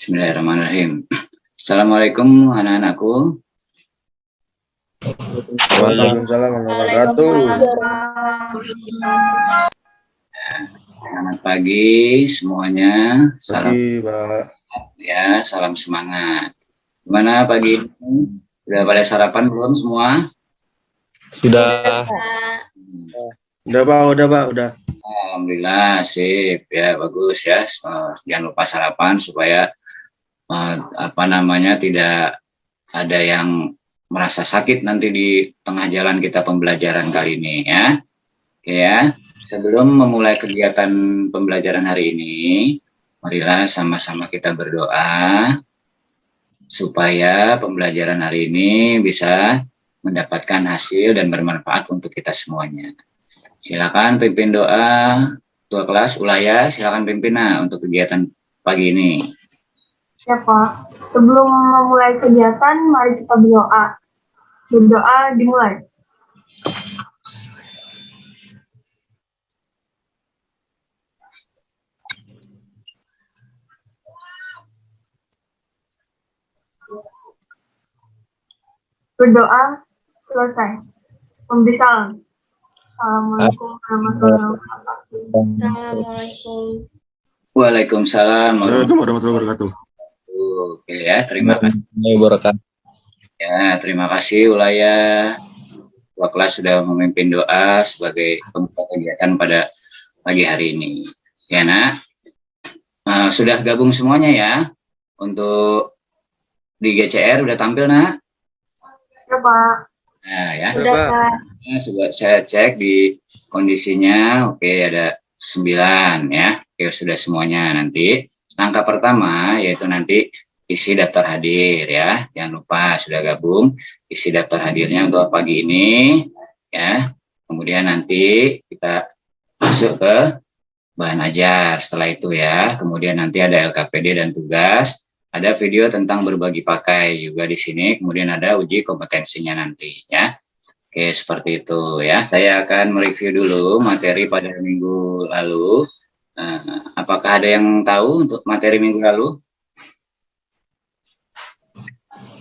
Bismillahirrahmanirrahim. Assalamualaikum anak-anakku. Waalaikumsalam warahmatullahi wabarakatuh. Selamat pagi semuanya. Salam pagi, Pak. Ya, salam semangat. Gimana pagi ini? Udah pada sarapan belum semua? Sudah. Udah, Pak. Udah. Alhamdulillah, sip ya, bagus ya. Jangan lupa sarapan supaya tidak ada yang merasa sakit nanti di tengah jalan kita pembelajaran kali ini ya. Oke ya. Sebelum memulai kegiatan pembelajaran hari ini, marilah sama-sama kita berdoa supaya pembelajaran hari ini bisa mendapatkan hasil dan bermanfaat untuk kita semuanya. Silakan pimpin doa Ketua kelas Ulaya, silakan pimpin untuk kegiatan pagi ini. Ya Pak, sebelum memulai kegiatan, mari kita berdoa. Berdoa dimulai. Berdoa selesai. Memberi salam. Assalamualaikum warahmatullahi wabarakatuh. Assalamualaikum. Waalaikumsalam Warahmatullahi wabarakatuh. Oke ya, terima kasih. Ya, terima kasih Ulaya. Ketua kelas sudah memimpin doa sebagai pembuka kegiatan pada pagi hari ini. Ya nak, sudah gabung semuanya ya untuk di GCR udah tampil nak? Ya Pak. Nah ya. Sudah Pak. Ya, sudah saya cek di kondisinya, oke ada 9 ya. Oke sudah semuanya nanti. Langkah pertama yaitu nanti isi daftar hadir ya. Jangan lupa sudah gabung isi daftar hadirnya untuk pagi ini ya. Kemudian nanti kita masuk ke bahan ajar setelah itu ya. Kemudian nanti ada LKPD dan tugas, ada video tentang berbagi pakai juga di sini. Kemudian ada uji kompetensinya nanti ya. Oke seperti itu ya. Saya akan mereview dulu materi pada minggu lalu. Apakah ada yang tahu untuk materi minggu lalu?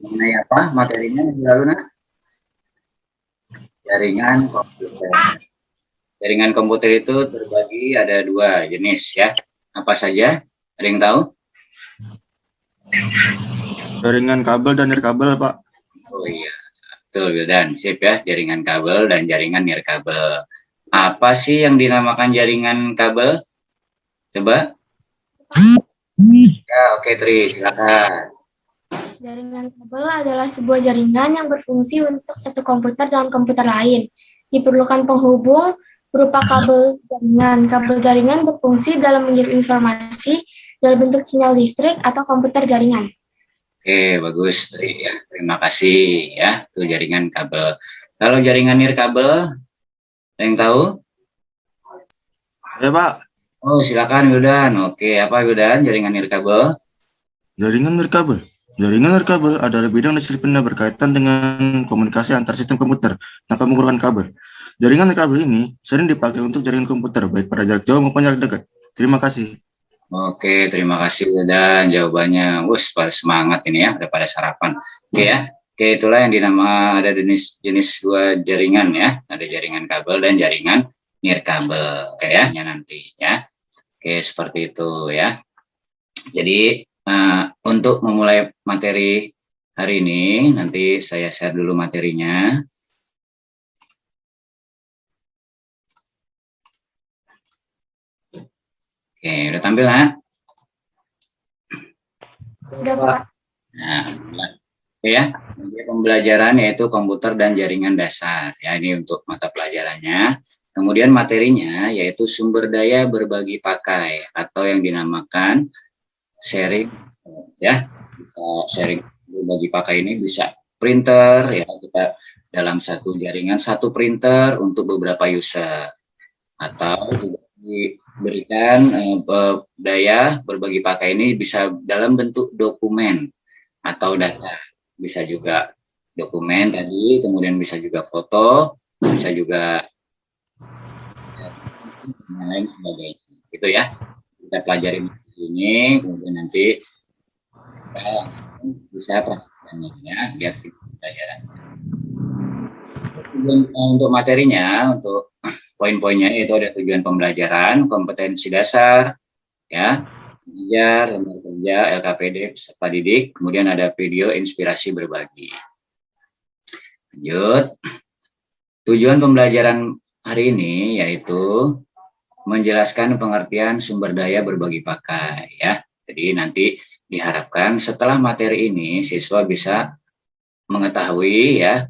Mengenai apa materinya minggu lalu nak? Jaringan komputer. Jaringan komputer itu terbagi ada 2 jenis ya. Apa saja? Ada yang tahu? Jaringan kabel dan nirkabel, Pak. Oh iya, betul dan sip ya. Jaringan kabel dan jaringan nirkabel. Apa sih yang dinamakan jaringan kabel? Coba. Ya, oke Tri, silakan. Jaringan kabel adalah sebuah jaringan yang berfungsi untuk satu komputer dengan komputer lain. Diperlukan penghubung berupa kabel jaringan. Kabel jaringan berfungsi dalam mengirim informasi dalam bentuk sinyal listrik atau komputer jaringan. Oke, bagus Tri ya. Terima kasih ya. Itu jaringan kabel. Kalau jaringan nirkabel, ada yang tahu? Ya, Pak. Oh, silakan Wildan. Oke, apa Wildan jaringan nirkabel? Jaringan nirkabel adalah bidang disiplin berkaitan dengan komunikasi antar sistem komputer tanpa menggunakan kabel. Jaringan nirkabel ini sering dipakai untuk jaringan komputer baik pada jarak jauh maupun jarak dekat. Terima kasih. Oke, terima kasih Wildan jawabannya. Pada semangat ini ya, udah pada sarapan. Oke ya. Oke, itulah yang ada jenis 2 jaringan ya. Ada jaringan kabel dan jaringan nirkabel. Oke ya, nanti ya. Oke, seperti itu ya. Jadi untuk memulai materi hari ini, nanti saya share dulu materinya. Oke, udah tampil nak? Sudah Pak. Nah, oke ya. Pembelajaran yaitu komputer dan jaringan dasar. Ya, ini untuk mata pelajarannya. Kemudian materinya yaitu sumber daya berbagi pakai atau yang dinamakan sharing ya. Sharing berbagi pakai ini bisa printer ya, kita dalam satu jaringan satu printer untuk beberapa user, atau juga diberikan daya berbagi pakai ini bisa dalam bentuk dokumen atau data, bisa juga dokumen tadi, kemudian bisa juga foto, bisa juga lain sebagainya gitu ya. Kita pelajari ini, kemudian nanti Bisa prakteknya ya, biar kita pelajaran. Untuk materinya, untuk poin-poinnya itu ada tujuan pembelajaran, kompetensi dasar, ya, mengajar, lembar kerja, LKPD, peserta didik, kemudian ada video inspirasi berbagi. Lanjut, tujuan pembelajaran hari ini yaitu menjelaskan pengertian sumber daya berbagi pakai, ya. Jadi nanti diharapkan setelah materi ini siswa bisa mengetahui ya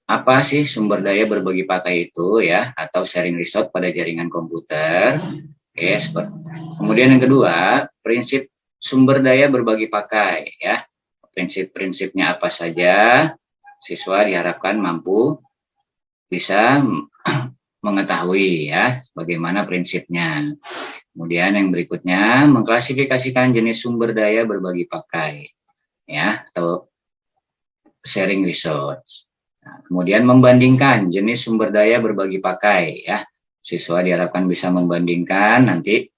apa sih sumber daya berbagi pakai itu ya, atau sharing resource pada jaringan komputer. Oke, seperti. Kemudian yang kedua, prinsip sumber daya berbagi pakai ya. Prinsip-prinsipnya apa saja, siswa diharapkan mampu bisa mengetahui ya bagaimana prinsipnya. Kemudian yang berikutnya, mengklasifikasikan jenis sumber daya berbagi pakai ya, atau sharing resource. Nah, kemudian membandingkan jenis sumber daya berbagi pakai ya. Siswa diharapkan bisa membandingkan nanti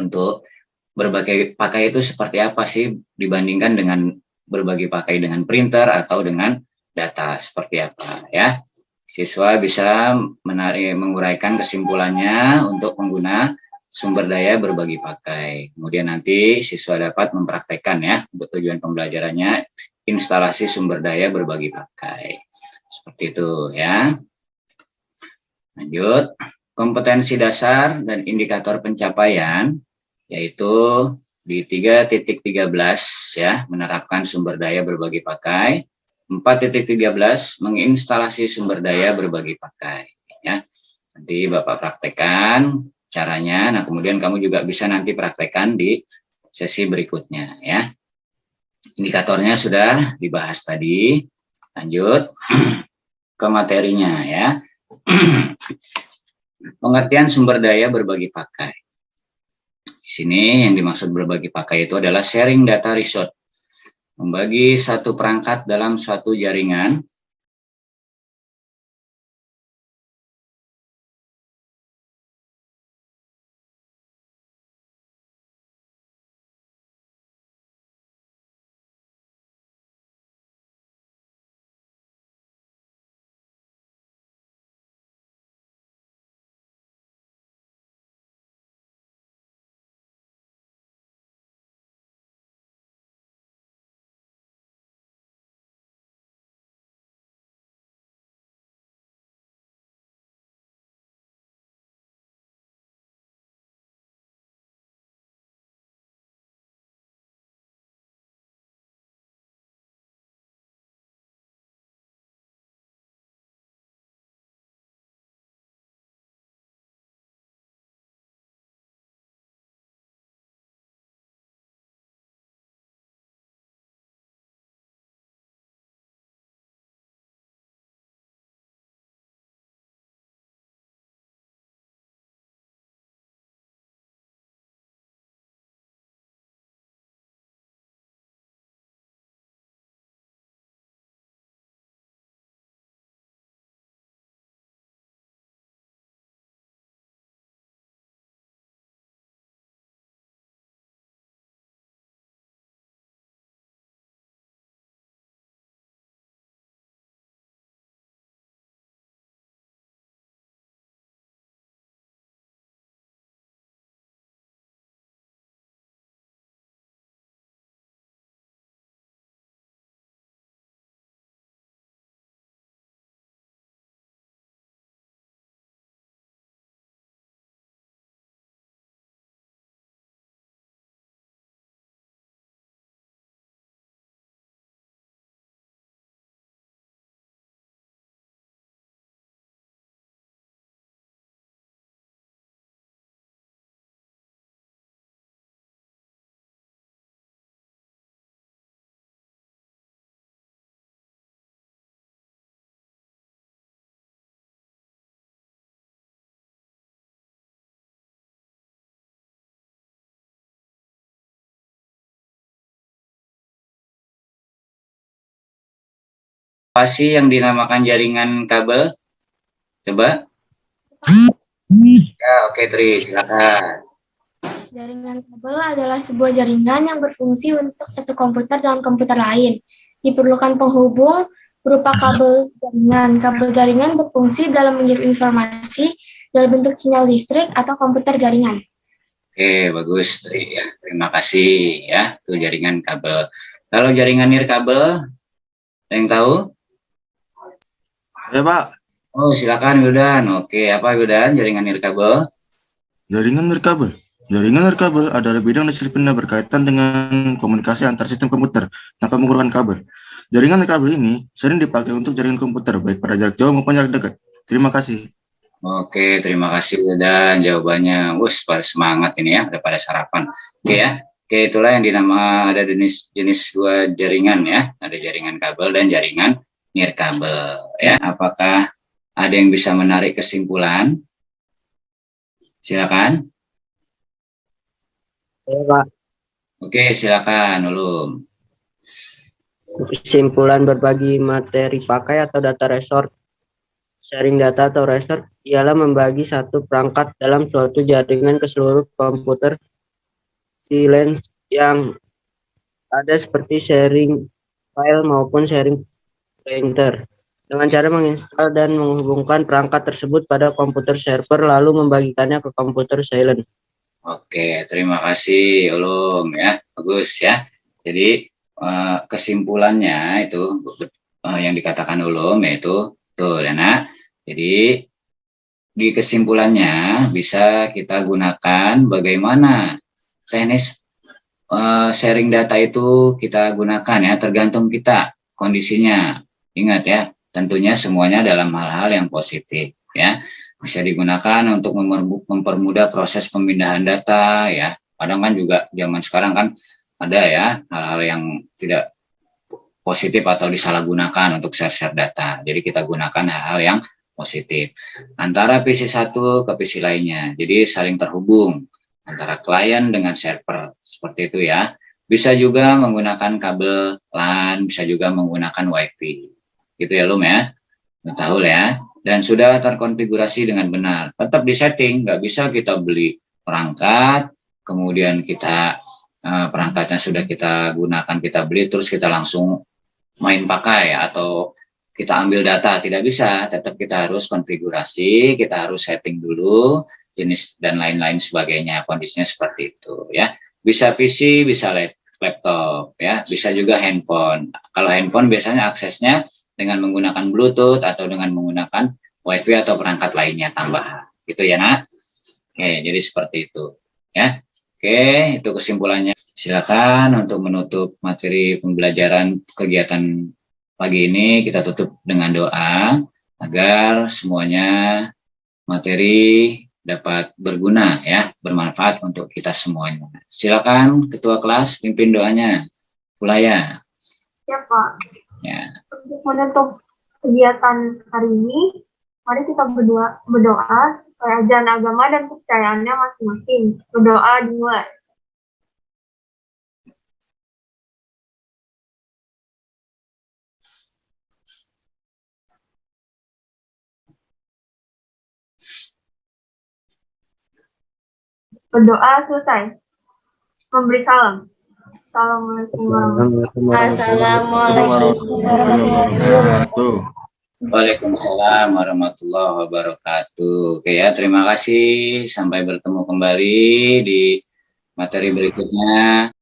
untuk berbagi pakai itu seperti apa sih dibandingkan dengan berbagi pakai dengan printer atau dengan data seperti apa ya. Siswa bisa menguraikan kesimpulannya untuk pengguna sumber daya berbagi pakai. Kemudian nanti siswa dapat mempraktekkan ya untuk tujuan pembelajarannya instalasi sumber daya berbagi pakai. Seperti itu ya. Lanjut, kompetensi dasar dan indikator pencapaian yaitu di 3.13 ya, menerapkan sumber daya berbagi pakai. 4.13 menginstalasi sumber daya berbagi pakai ya. Nanti Bapak praktekkan caranya. Nah, kemudian kamu juga bisa nanti praktekkan di sesi berikutnya ya. Indikatornya sudah dibahas tadi. Lanjut ke materinya ya. Pengertian sumber daya berbagi pakai. Di sini yang dimaksud berbagi pakai itu adalah sharing data resource. Membagi satu perangkat dalam suatu jaringan apa sih yang dinamakan jaringan kabel? Coba. Ya, oke, Tri, silakan. Jaringan kabel adalah sebuah jaringan yang berfungsi untuk satu komputer dengan komputer lain. Diperlukan penghubung berupa kabel jaringan. Kabel jaringan berfungsi dalam mengirim informasi dalam bentuk sinyal listrik atau komputer jaringan. Oke, bagus. Ya, terima kasih ya. Itu jaringan kabel. Kalau jaringan nirkabel, ada yang tahu? Ya, Pak. Oh, silakan Wildan. Oke, apa Wildan jaringan nirkabel? Jaringan nirkabel. Jaringan nirkabel adalah bidang disiplin yang berkaitan dengan komunikasi antar sistem komputer tanpa menggunakan kabel. Jaringan nirkabel ini sering dipakai untuk jaringan komputer, baik pada jarak jauh maupun jarak dekat. Terima kasih. Oke, terima kasih Wildan jawabannya. Wus, pada semangat ini ya, udah pada sarapan. Oke ya. Oke, itulah yang dinama ada jenis dua jaringan ya. Ada jaringan kabel dan jaringan nirkabel ya. Apakah ada yang bisa menarik kesimpulan? Silakan. Ya, Pak. Oke, silakan Ulum. Kesimpulan berbagi materi pakai atau data resort. Sharing data atau resort ialah membagi satu perangkat dalam suatu jaringan ke seluruh komputer silence yang ada seperti sharing file maupun sharing printer. Dengan cara menginstal dan menghubungkan perangkat tersebut pada komputer server lalu membagikannya ke komputer silent. Oke, terima kasih Ulum ya. Bagus ya. Jadi kesimpulannya itu yang dikatakan Ulum yaitu tuh Dana. Jadi di kesimpulannya bisa kita gunakan bagaimana teknis sharing data itu kita gunakan ya, tergantung kita kondisinya. Ingat ya, tentunya semuanya dalam hal-hal yang positif ya. Bisa digunakan untuk mempermudah proses pemindahan data ya. Kadang kan juga zaman sekarang kan ada ya hal-hal yang tidak positif atau disalahgunakan untuk share data. Jadi kita gunakan hal-hal yang positif antara PC satu ke PC lainnya. Jadi saling terhubung antara klien dengan server seperti itu ya. Bisa juga menggunakan kabel LAN, bisa juga menggunakan WiFi. Gitu ya Lum ya. Tahu ya. Dan sudah terkonfigurasi dengan benar. Tetap disetting, nggak bisa kita beli perangkat, kemudian kita perangkatnya sudah kita gunakan, kita beli, terus kita langsung main pakai atau kita ambil data. Tidak bisa, tetap kita harus konfigurasi, kita harus setting dulu, jenis dan lain-lain sebagainya, kondisinya seperti itu ya. Bisa PC, bisa laptop ya, bisa juga handphone. Kalau handphone biasanya aksesnya dengan menggunakan Bluetooth atau dengan menggunakan WiFi atau perangkat lainnya tambahan. Gitu ya, Nak? Oke, jadi seperti itu. Ya. Oke, itu kesimpulannya. Silakan untuk menutup materi pembelajaran kegiatan pagi ini, kita tutup dengan doa agar semuanya materi dapat berguna ya, bermanfaat untuk kita semuanya. Silakan Ketua kelas pimpin doanya. Fulaya. Ya Pak. Ya. Untuk menutup kegiatan hari ini, mari kita berdoa sesuai ajaran agama dan kepercayaannya masing-masing. Berdoa dimulai. Berdoa selesai. Memberi salam. Assalamualaikum warahmatullahi wabarakatuh. Waalaikumsalam warahmatullahi wabarakatuh. Oke ya, terima kasih. Sampai bertemu kembali di materi berikutnya.